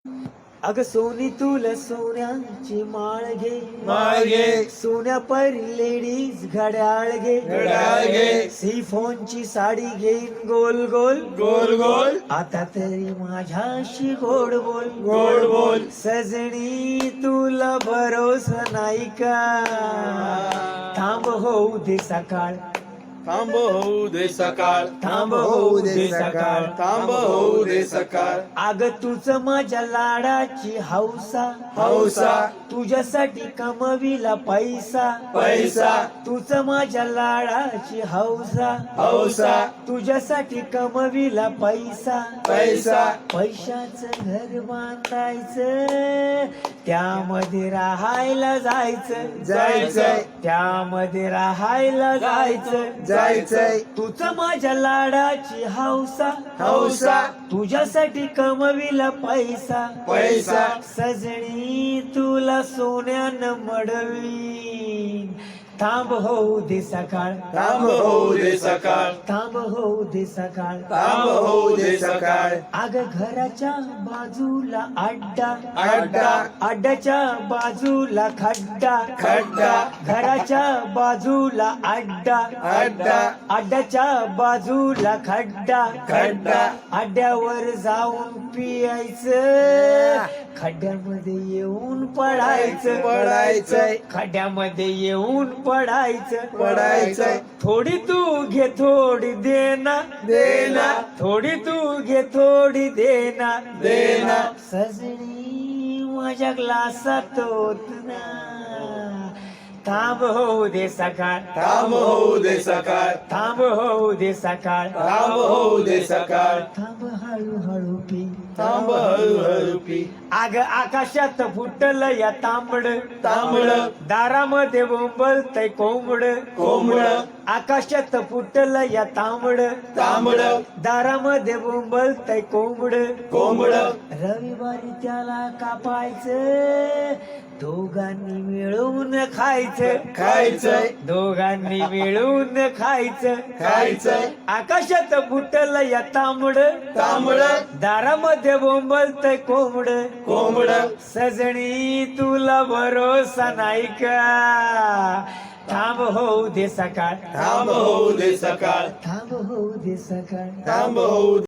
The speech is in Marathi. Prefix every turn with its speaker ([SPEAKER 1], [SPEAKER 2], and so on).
[SPEAKER 1] अग सोनी तुला सोन्याची माळ घे,
[SPEAKER 2] माळ घे.
[SPEAKER 1] सोन्या परी लेडीज घड्याळ घे,
[SPEAKER 2] घड्याळ घे.
[SPEAKER 1] सिफॉनची साडी घेईन गोल गोल
[SPEAKER 2] गोल गोल.
[SPEAKER 1] आता तरी माझ्याशी गोड बोल
[SPEAKER 2] गोड बोल.
[SPEAKER 1] सजनी तुला भरोसा नाही का, थांब होऊ दे सकाळ,
[SPEAKER 2] थांब होऊ दे सकाळ,
[SPEAKER 1] थांब होऊ दे सकाळ,
[SPEAKER 2] थांब होऊ दे सकाळ.
[SPEAKER 1] अग तुझ माझ्या लाडाची हौसा,
[SPEAKER 2] हौसा.
[SPEAKER 1] तुझ्यासाठी कमविला पैसा,
[SPEAKER 2] पैसा.
[SPEAKER 1] तुझ माझ्या लाडाची हौसा,
[SPEAKER 2] हौसा.
[SPEAKER 1] तुझ्यासाठी कमविला पैसा,
[SPEAKER 2] पैसा.
[SPEAKER 1] पैशाचं घर बांधायचं, त्यामध्ये राहायला जायचं,
[SPEAKER 2] जायचंय.
[SPEAKER 1] त्यामध्ये राहायला जायचं,
[SPEAKER 2] जायचंय.
[SPEAKER 1] तुझं माझ्या लाडाची हौसा,
[SPEAKER 2] हौसा.
[SPEAKER 1] तुझ्यासाठी कमविला पैसा,
[SPEAKER 2] पैसा.
[SPEAKER 1] सजनी तुला सोन्यानं मडवी, थांब होऊ दे सकाळ,
[SPEAKER 2] थांब होऊ दे सकाळ,
[SPEAKER 1] थांब होऊ दे सकाळ,
[SPEAKER 2] थांब होऊ दे सकाळ.
[SPEAKER 1] अग घराच्या बाजूला अड्डा,
[SPEAKER 2] अड्डा.
[SPEAKER 1] अड्ड्याच्या बाजूला खड्डा,
[SPEAKER 2] खड्डा.
[SPEAKER 1] घराच्या बाजूला अड्डा,
[SPEAKER 2] अड्डा.
[SPEAKER 1] अड्ड्याच्या बाजूला खड्डा,
[SPEAKER 2] खड्डा.
[SPEAKER 1] अड्ड्यावर जाऊन पियायचं, खड्ड्यामध्ये येऊन पडायचं,
[SPEAKER 2] पडायचंय.
[SPEAKER 1] खड्ड्यामध्ये येऊन पडायचं,
[SPEAKER 2] पडायचंय.
[SPEAKER 1] थोडी तू घे थोडी देना,
[SPEAKER 2] देना.
[SPEAKER 1] थोडी तू घे थोडी देना,
[SPEAKER 2] देना.
[SPEAKER 1] सजनी माझ्या ग्लासात होत ना, थांब होऊ दे सकाळ,
[SPEAKER 2] थांब होऊ दे सकाळ,
[SPEAKER 1] थांब होऊ दे सकाळ,
[SPEAKER 2] थांब होऊ दे सकाळ.
[SPEAKER 1] थांब हळूहळू पी,
[SPEAKER 2] थांब हळूहळू पी.
[SPEAKER 1] अग आकाशात फुटलं या तांबड,
[SPEAKER 2] तांबड.
[SPEAKER 1] दारामध्ये बोंबलतय कोंबड,
[SPEAKER 2] कोंबड.
[SPEAKER 1] आकाशात फुटलं या तांबड,
[SPEAKER 2] तांबड.
[SPEAKER 1] दारामध्ये बोंबलतय कोंबड,
[SPEAKER 2] कोंबड.
[SPEAKER 1] रविवारी त्याला कापायचं, दोघांनी मिळून खायचं,
[SPEAKER 2] खायचंय.
[SPEAKER 1] दोघांनी मिळून खायचं,
[SPEAKER 2] खायचंय.
[SPEAKER 1] आकाशात फुटलं या तांबड,
[SPEAKER 2] तांबड.
[SPEAKER 1] दारामध्ये बोंबलतय कोंबड,
[SPEAKER 2] कोंबड.
[SPEAKER 1] सजनी तुला भरोसा नाही का, थांब होऊ दे सकाळ,
[SPEAKER 2] थांब होऊ दे सकाळ,
[SPEAKER 1] थांब होऊ दे सकाळ.
[SPEAKER 2] थांब होऊ